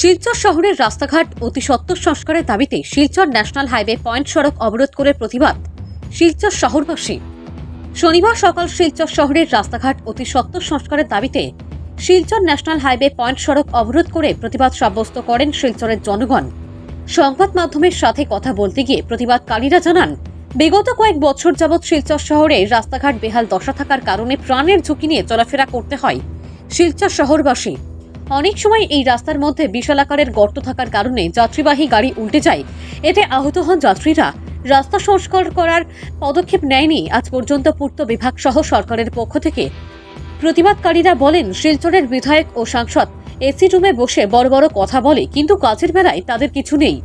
শিলচর শহরের রাস্তাঘাট অতি সত্বর সংস্কারের দাবিতে শিলচর ন্যাশনাল হাইওয়ে পয়েন্ট সড়ক অবরোধ করে প্রতিবাদ শিলচর শহরবাসী। শনিবার সকাল শিলচর শহরের রাস্তাঘাট অতি সত্বর সংস্কারের দাবিতে শিলচর ন্যাশনাল হাইওয়ে পয়েন্ট সড়ক অবরোধ করে প্রতিবাদ সাব্যস্ত করেন শিলচরের জনগণ। সংবাদ মাধ্যমের সাথে কথা বলতে গিয়ে প্রতিবাদকারীরা জানান, বিগত কয়েক বছর যাবৎ শিলচর শহরে রাস্তাঘাট বেহাল দশা থাকার কারণে প্রাণের ঝুঁকি নিয়ে চলাফেরা করতে হয় শিলচর শহরবাসী। অনেক সময় এই রাস্তার মধ্যে বিশাল আকারের গর্ত থাকার কারণে যাত্রীবাহী গাড়ি উল্টে যায়, এতে আহত হন যাত্রীরা। রাস্তা সংস্কার করার পদক্ষেপ নেয়নি আজ পর্যন্ত পূর্ত বিভাগ সহ সরকারের পক্ষ থেকে। প্রতিবাদকারীরা বলেন, শিলচরের বিধায়ক ও সাংসদ এসি রুমে বসে বড় বড় কথা বলে, কিন্তু কাজের বেলায় তাদের কিছু নেই।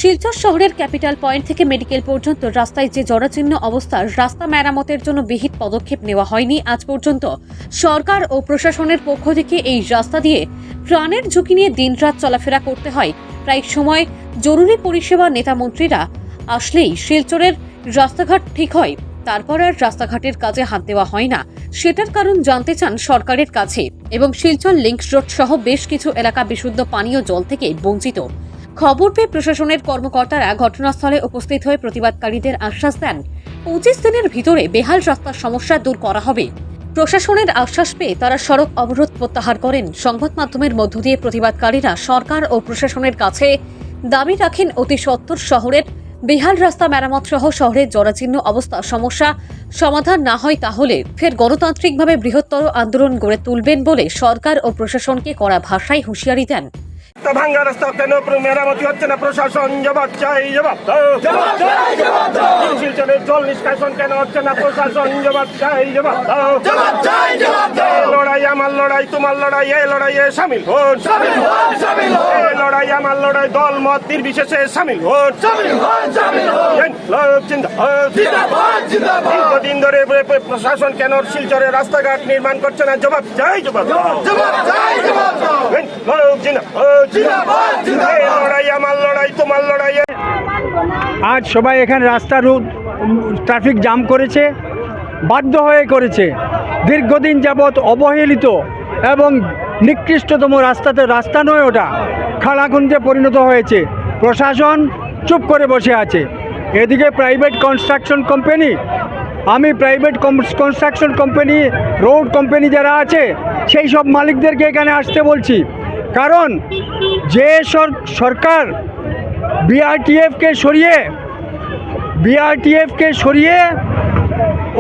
শিলচর শহরের ক্যাপিটাল পয়েন্ট থেকে মেডিকেল পর্যন্ত রাস্তায় যে জরাজীর্ণ অবস্থা, রাস্তা মেরামতের জন্য বিহিত পদক্ষেপ নেওয়া হয়নি আজ পর্যন্ত। সরকার ও প্রশাসনের পক্ষ থেকে এই রাস্তা দিয়ে প্রাণের ঝুঁকি নিয়ে দিনরাত চলাফেরা করতে হয়। প্রায় সময় জরুরি পরিষেবা নেতা মন্ত্রীরা আসলেই শিলচরের রাস্তাঘাট ঠিক হয়, তারপর আর রাস্তাঘাটের কাজে হাত দেওয়া হয় না। সেটার কারণ জানতে চান সরকারের কাছে। এবং শিলচর লিংক রোড সহ বেশ কিছু এলাকা বিশুদ্ধ পানীয় জল থেকে বঞ্চিত। খবর পেয়ে প্রশাসনের কর্মকর্তারা ঘটনাস্থলে উপস্থিত হয়ে প্রতিবাদকারীদের আশ্বাস দেন, 25 দিনের ভিতরে বেহাল রাস্তার সমস্যা দূর করা হবে। প্রশাসনের আশ্বাস পেয়ে তারা সড়ক অবরোধ প্রত্যাহার করেন। সংবাদ মাধ্যমের মধ্য দিয়ে প্রতিবাদকারীরা সরকার ও প্রশাসনের কাছে দাবি রাখেন, অতি সত্বর শহরের বেহাল রাস্তা মেরামত সহ শহরের জরাজীর্ণ অবস্থা সমস্যা সমাধান না হয় তাহলে ফের গণতান্ত্রিকভাবে বৃহত্তর আন্দোলন গড়ে তুলবেন বলে সরকার ও প্রশাসনকে কড়া ভাষায় হুঁশিয়ারি দেন। ভাঙ্গা রাস্তা কেন মেরামতি হচ্ছে না? প্রশাসন জবাব চাই, জবাব দাও। শিলচরের জল নিষ্কাশন কেন হচ্ছে না? প্রশাসন জবাব চাই, জবাব দাও। লড়াই আমার লড়াই, তোমার লড়াই, এই লড়াইয়ে সামিল হন। এই লড়াই আমার লড়াই, দল মত নির্বিশেষে সামিল হন। দীর্ঘদিন ধরে প্রশাসন কেন শিলচরের রাস্তাঘাট নির্মাণ করছে না? জবাব চাই, জবাব দাও। আজ সবাই এখানে রাস্তা ট্রাফিক জাম করেছে, বাধ্য হয়ে করেছে। দীর্ঘদিন যাবৎ অবহেলিত এবং নিকৃষ্টতম রাস্তা নয়, ওটা খালাকুঞ্জে পরিণত হয়েছে। প্রশাসন চুপ করে বসে আছে। এদিকে প্রাইভেট কনস্ট্রাকশন কোম্পানি, আমি private construction company, road company যারা আছে সেই সব মালিকদেরকে এখানে আসতে বলছি। কারণ যে সরকার বিআরটিএফকে সরিয়ে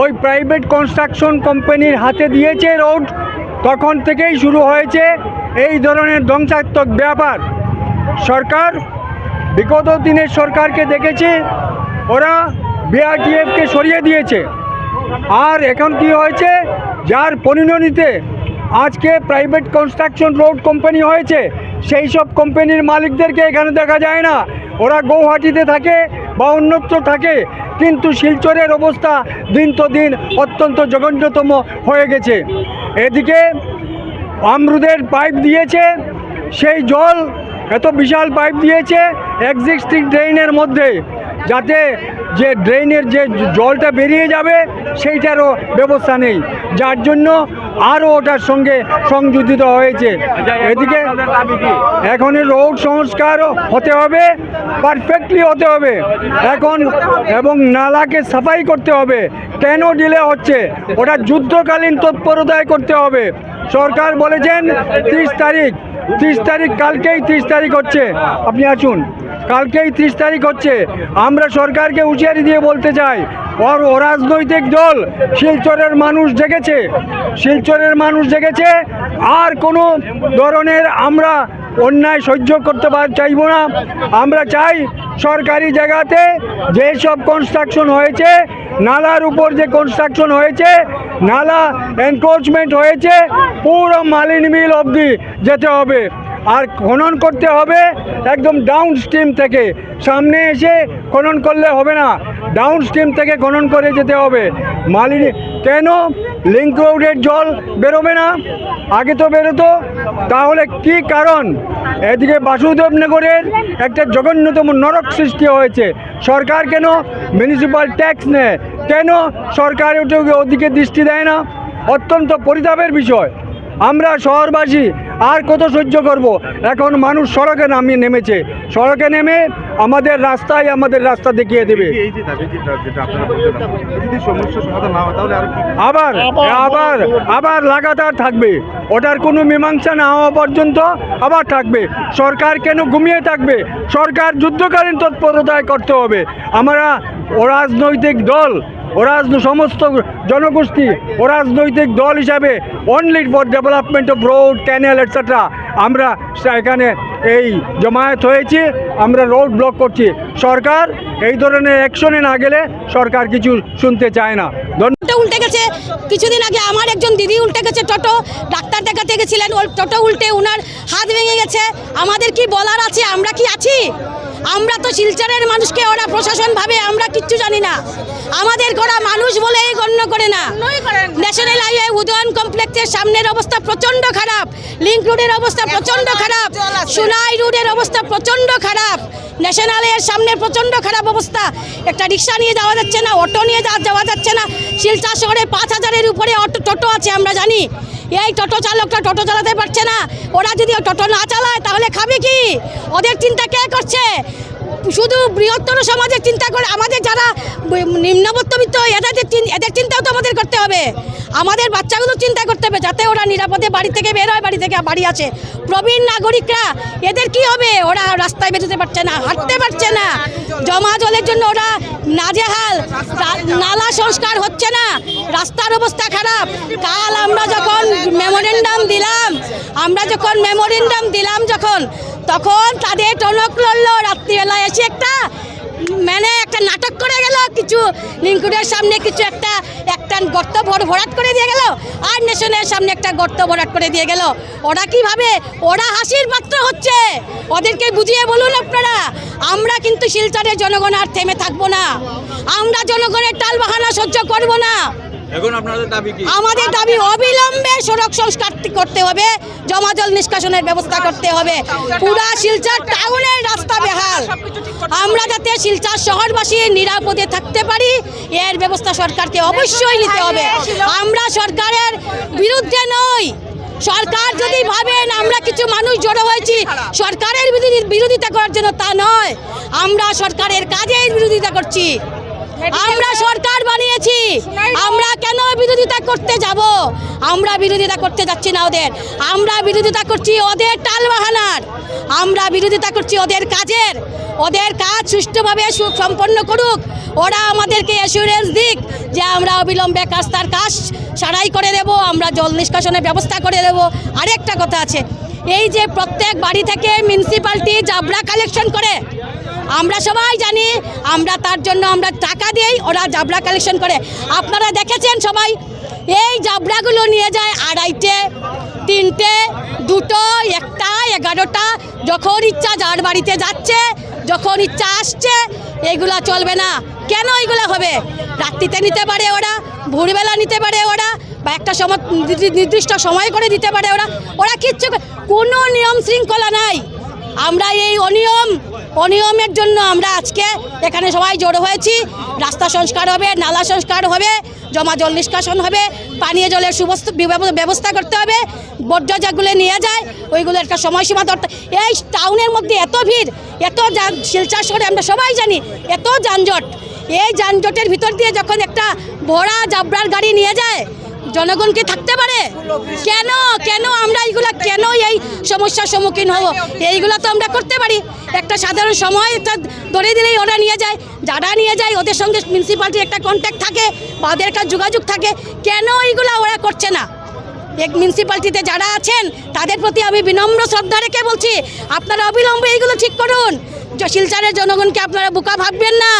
ওই প্রাইভেট কনস্ট্রাকশন কোম্পানির হাতে দিয়েছে রোড, তখন থেকেই শুরু হয়েছে এই ধরনের ধ্বংসাত্মক ব্যাপার। সরকার বিগত দিনের সরকারকে দেখেছে, ওরা বিআরটিএফকে সরিয়ে দিয়েছে। আর এখন কি হয়েছে, যার পরিণতিতে আজকে প্রাইভেট কনস্ট্রাকশন রোড কোম্পানি হয়েছে, সেই সব কোম্পানির মালিকদেরকে এখানে দেখা যায় না। ওরা গৌহাটিতে থাকে বা অন্যত্র থাকে, কিন্তু শিলচরের অবস্থা দিন তো দিন অত্যন্ত জঘন্যতম হয়ে গেছে। এদিকে আমরুদের পাইপ দিয়েছে, সেই জল এত বিশাল পাইপ দিয়েছে এক্সিস্টিং ড্রেনের মধ্যে, যাতে যে ড্রেনের যে জলটা বেরিয়ে যাবে সেইটারও ব্যবস্থা নেই, যার জন্য আরও ওটার সঙ্গে সংযোজিত হয়েছে। এদিকে এখন রোড সংস্কারও হতে হবে, পারফেক্টলি হতে হবে এখন, এবং নালাকে সাফাই করতে হবে। কেন ডিলে হচ্ছে? ওটা যুদ্ধকালীন তৎপরতায় করতে হবে। সরকার বলেছেন 30 তারিখ, কালকেই 30 তারিখ হচ্ছে। আপনি আসুন, কালকেই 30 তারিখ হচ্ছে। আমরা সরকারকে হুঁশিয়ারি দিয়ে বলতে চাই, অরাজনৈতিক দল শিলচরের মানুষ জেগেছে, আর কোনো ধরনের আমরা অন্যায় সহ্য করতে চাইব না। আমরা চাই সরকারি জায়গাতে যেসব কনস্ট্রাকশন হয়েছে, নালার উপর যে কনস্ট্রাকশন হয়েছে, নালা এনক্রোচমেন্ট হয়েছে, পুরো মালিনী মিল অবধি যেতে হবে। আর খনন করতে হবে একদম ডাউন স্ট্রিম থেকে, সামনে এসে খনন করলে হবে না, ডাউন স্ট্রিম থেকে খনন করে যেতে হবে। মালিনী কেন লিংক রোডের জল বেরোবে না? আগে তো বেরোতো, তাহলে কি কারণ? এদিকে বাসুদেবনগরের একটা জঘন্যতম নরক সৃষ্টি হয়েছে। সরকার কেন মিউনিসিপ্যাল ট্যাক্স নেয়? কেন সরকার ওদিকে দৃষ্টি দেয় না? অত্যন্ত পরিতাপের বিষয়। আমরা শহরবাসী, আর কত সহ্য করব? এখন মানুষ সড়কে নেমেছে, সড়কে নেমে আমাদের রাস্তা দেখিয়ে দেবে। এই যে দাবি যেটা আপনারা বলছেন, যদি সমস্যার সমাধান না হয় তাহলে আর কি? আবার লাগাতার থাকবে, ওটার কোনো মীমাংসা না হওয়া পর্যন্ত আবার থাকবে। সরকার কেন ঘুমিয়ে থাকবে? সরকার যুদ্ধকালীন তৎপরতায় করতে হবে। আমরা অরাজনৈতিক দল, সমস্ত জনগোষ্ঠী অরাজনৈতিক দল হিসাবে only for development of road, canal etcetera আমরা এখানে এই জমায়েত হয়েছি, আমরা রোড ব্লক করছি। সরকার এই ধরনের অ্যাকশনে না গেলে সরকার কিছু শুনতে চায় না। টোটো উল্টে গেছে, কিছুদিন আগে আমার একজন দিদি উল্টে গেছে টোটো, ডাক্তার দেখাতে গেছিলেন, ওর টোটো উল্টে ওনার হাত ভেঙে গেছে। আমাদের কি বলার আছে? আমরা কি আছি? আমরা তো শিলচরের মানুষকে ওরা প্রশাসন ভাবে আমরা কিচ্ছু জানি না, আমাদের ওরা মানুষ বলেই গণ্য করে না। ন্যাশনাল হাইওয়ে উদয়ন কমপ্লেক্সের সামনের অবস্থা প্রচণ্ড খারাপ, লিঙ্ক রোডের অবস্থা প্রচণ্ড খারাপ, সোনাই রোডের অবস্থা প্রচণ্ড খারাপ, ন্যাশনালের সামনে প্রচণ্ড খারাপ অবস্থা। একটা রিক্সা নিয়ে যাওয়া যাচ্ছে না, অটো নিয়ে যাওয়া যাচ্ছে না। শিলচর শহরে 5000-এর উপরে টোটো আছে আমরা জানি। এই টোটো চালকরা টোটো চালাতে পারছে না। ওরা যদি টোটো না চালায় তাহলে খাবে কি? ওদের চিন্তা কে করছে? শুধু বৃহত্তর সমাজের চিন্তা করে, আমাদের যারা নিম্নমধ্যবিত্ত এদের চিন্তাও তো আমাদের করতে হবে। আমাদের বাচ্চাগুলো চিন্তা করতে হবে যাতে ওরা নিরাপদে বাড়ি থেকে বের হয়, বাড়ি থেকে বাড়ি আসে। প্রবীণ নাগরিকরা এদের কি হবে? ওরা রাস্তায় বেরোতে পারছে না, হাঁটতে পারছে না, জমা জলের জন্য ওরা নাজেহাল, নালা সংস্কার হচ্ছে না, রাস্তার অবস্থা খারাপ। কাল আমরা যখন মেমোরেন্ডাম দিলাম তখন তাদের টনক লড়লো, রাত্রিবেলায় এসে একটা নাটক করে গেল, কিছু লিঙ্কুডের সামনে কিছু একটা গর্ত ভরাট করে দিয়ে গেল, আর নেশনের সামনে একটা গর্ত ভরাট করে দিয়ে গেল। ওরা কিভাবে? ওরা হাসির পাত্র হচ্ছে। ওদেরকে বুঝিয়ে বলুন আপনারা। আমরা কিন্তু শিলচরের জনগণ আর থেমে থাকবো না, আমরা জনগণের টাল বাহানা সহ্য করব না। এখন আপনাদের দাবি কি? আমাদের দাবি অবিলম্বে সড়ক সংস্কার করতে হবে, জমা জল নিষ্কাশনের ব্যবস্থা করতে হবে। পুরা শিলচর টাউনের রাস্তা বেহাল, আমরা যাতে শিলচর শহরবাসী নিরাপদে থাকতে পারি এর ব্যবস্থা সরকারকে অবশ্যই নিতে হবে। আমরা সরকারের বিরুদ্ধে নই। সরকার যদি ভাবেন আমরা কিছু মানুষ জড়ো হয়েছি সরকারের বিরোধিতা করার জন্য, তা নয়। আমরা সরকারের কাজের বিরোধিতা করছি। আমরা সরকার বানিয়েছি, আমরা কেন বিরোধিতা করতে যাব? আমরা বিরোধিতা করতে যাচ্ছি না ওদের, আমরা বিরোধিতা করছি ওদের টালবাহানার, আমরা বিরোধিতা করছি ওদের কাজের। ওদের কাজ সুষ্ঠুভাবে সম্পন্ন করুক, ওরা আমাদেরকে অ্যাসুরেন্স দিক যে আমরা অবিলম্বে তার কাজ সারাই করে দেব, আমরা জল নিষ্কাশনের ব্যবস্থা করে দেব। আরেকটা কথা আছে, এই যে প্রত্যেক বাড়ি থেকে মিউনিসিপ্যালিটি জাবরা কালেকশন করে, আমরা সবাই জানি, আমরা তার জন্য আমরা টাকা দিই, ওরা জাবরা কালেকশন করে। আপনারা দেখেছেন সবাই, এই জাবরাগুলো নিয়ে যায় 2.5টে, 3টে, 2টো, 1টা, 11টা, যখন ইচ্ছা যার বাড়িতে যাচ্ছে, যখন ইচ্ছা আসছে। এগুলা চলবে না। কেন এগুলো হবে? রাত্রিতে নিতে পারে ওরা, ভোরবেলা নিতে পারে ওরা, বা একটা নির্দিষ্ট সময় করে দিতে পারে ওরা কিচ্ছু, কোনো নিয়ম শৃঙ্খলা নাই। আমরা এই অনিয়মের জন্য আমরা আজকে এখানে সবাই জড়ো হয়েছি। রাস্তা সংস্কার হবে, নালা সংস্কার হবে, জমা জল নিষ্কাশন হবে, পানীয় জলের ব্যবস্থা করতে হবে, বর্জ্য যেগুলো নিয়ে যায় ওইগুলো একটা সময়সীমা ধরতে। এই টাউনের মধ্যে এত ভিড়, এত শিলচর শহরে আমরা সবাই জানি এত যানজট, এই যানজটের ভিতর দিয়ে যখন একটা ভরা জাবরার গাড়ি নিয়ে যায়, জনগণ কি থাকতে পারে? কেন আমরা এইগুলা কেন এই সমস্যার সম্মুখীন হব? এইগুলা তো আমরা করতে পারি। একটা সাধারণ সময় একটা ধরে দিলেই ওরা নিয়ে যায়, যারা নিয়ে যায় ওদের সঙ্গে মিউনিসিপ্যালিটির একটা কন্ট্যাক্ট থাকে বা ওদের একটা যোগাযোগ থাকে। কেন এইগুলা ওরা করছে না? এক মিউনিসিপ্যালিটিতে যারা আছেন তাদের প্রতি আমি বিনম্র শ্রদ্ধা রেখে বলছি, আপনারা অবিলম্বে এইগুলো ঠিক করুন। শিলচরের জনগণকে আপনারা বোকা ভাববেন না,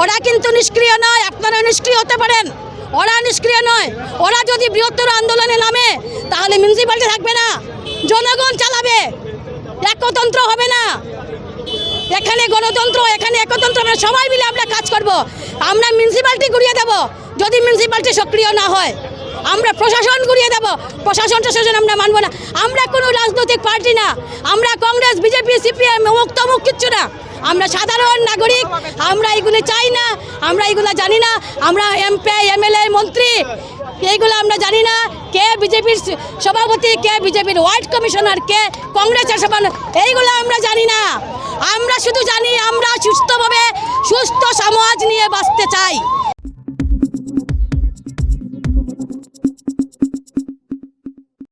ওরা কিন্তু নিষ্ক্রিয় নয়, আপনারা নিষ্ক্রিয় হতে পারেন, ওরা নিষ্ক্রিয় নয়। ওরা যদি বৃহত্তর আন্দোলনে নামে তাহলে মিউনিসিপ্যালিটি থাকবে না, জনগণ চালাবে, একতন্ত্র হবে না। এখানে গণতন্ত্র, এখানে একতন্ত্র, সবাই মিলে আমরা কাজ করব। আমরা মিউনিসিপ্যালিটি ঘুরিয়ে দেব যদি মিউনিসিপ্যালিটি সক্রিয় না হয়, আমরা প্রশাসন ঘুরিয়ে দেব, প্রশাসন আমরা মানব না। আমরা কোনো রাজনৈতিক পার্টি না, আমরা কংগ্রেস, বিজেপি, সিপিএম, অমুক তমুক কিচ্ছু না। আমরা সাধারণ নাগরিক, আমরা এগুলো চাই না, আমরা এগুলো জানি না। আমরা এমপি, এমএলএ, মন্ত্রী এইগুলো আমরা জানি না, কে বিজেপির সভাপতি কে, বিজেপির ওয়ার্ড কমিশনার কে, কংগ্রেসের সভাপতি, এইগুলো আমরা জানি না। আমরা শুধু জানি আমরা সুস্থভাবে সুস্থ সমাজ নিয়ে বাঁচতে চাই।